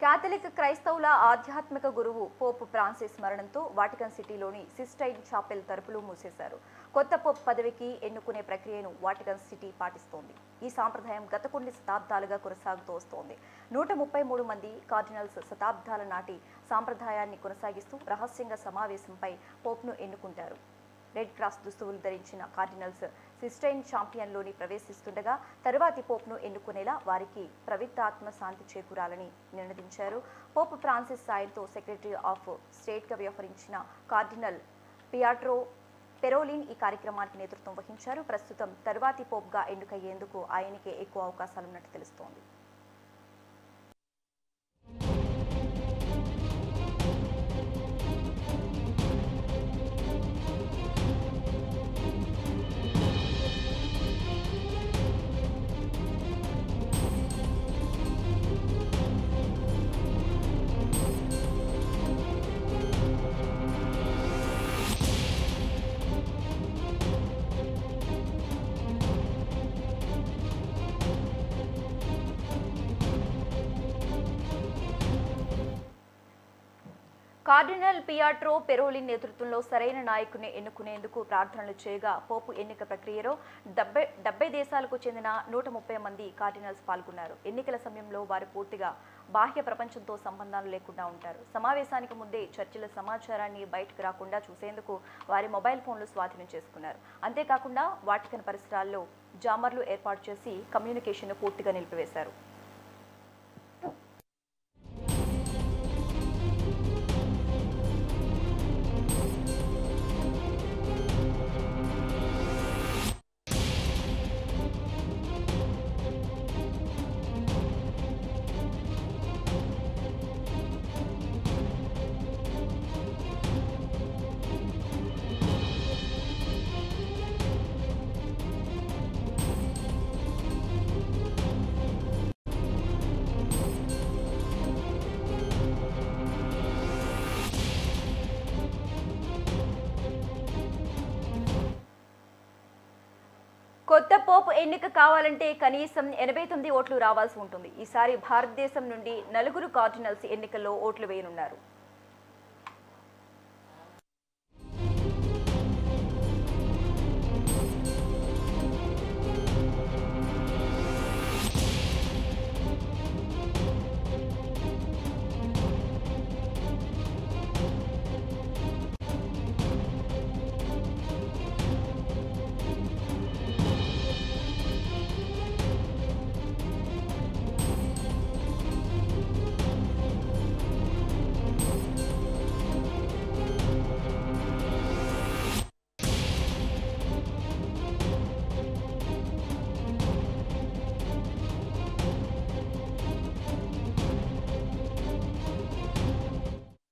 Catholic క్రైస్తవుల ఆధ్యాత్మిక గురువు పోప్ ఫ్రాన్సిస్ మరణంతో వాటికన్ సిటీలోని సిస్టైన్ చాపెల్ తలుపులు మూసేశారు. కొత్త పోప్ పదవికి ఎన్నుకునే ప్రక్రియను వాటికన్ సిటీ పాటిస్తోంది. ఈ సాంప్రదాయం గత కొన్ని శతాబ్దాలుగా కొనసాగుతూ వస్తోంది. 133 మంది కార్డినల్స్ శతాబ్దాల నాటి సాంప్రదాయాన్ని కొనసాగిస్తూ రహస్యంగా సమావేశంపై పోప్ను ఎన్నుకుంటారు. రెడ్ క్రాస్ దుస్తువులు ధరించిన కార్డినల్స్ సిస్టైన్ ఛాంపియన్లోని ప్రవేశిస్తుండగా తరువాతి పోప్ను ఎన్నుకునేలా వారికి పవిత్రాత్మ శాంతి చేకూరాలని నిర్ణయించారు. పోప్ ఫ్రాన్సిస్ సాయంతో సెక్రటరీ ఆఫ్ స్టేట్గా వ్యవహరించిన కార్డినల్ పియాట్రో పెరోలిన్ ఈ కార్యక్రమానికి నేతృత్వం వహించారు. ప్రస్తుతం తరువాతి పోప్గా ఎన్నికయ్యేందుకు ఆయనకే ఎక్కువ అవకాశాలున్నట్టు తెలుస్తోంది. కార్డినల్ పియాట్రో పెరోలిన్ నేతృత్వంలో సరైన నాయకుని ఎన్నుకునేందుకు ప్రార్థనలు చేయగా పోపు ఎన్నిక ప్రక్రియలో 70 దేశాలకు చెందిన 130 మంది కార్డినల్స్ పాల్గొన్నారు. ఎన్నికల సమయంలో వారు పూర్తిగా బాహ్య ప్రపంచంతో సంబంధాలు లేకుండా ఉంటారు. సమావేశానికి ముందే చర్చల సమాచారాన్ని బయటకు రాకుండా చూసేందుకు వారి మొబైల్ ఫోన్లు స్వాధీనం చేసుకున్నారు. అంతేకాకుండా వాటికన్ పరిసరాల్లో జామర్లు ఏర్పాటు చేసి కమ్యూనికేషన్ను పూర్తిగా నిలిపివేశారు. కొత్త పోప్ ఎన్నిక కావాలంటే కనీసం 89 ఓట్లు రావాల్సి ఉంటుంది. ఈసారి భారతదేశం నుండి 4 కార్డినల్స్ ఎన్నికల్లో ఓట్లు వేయనున్నారు.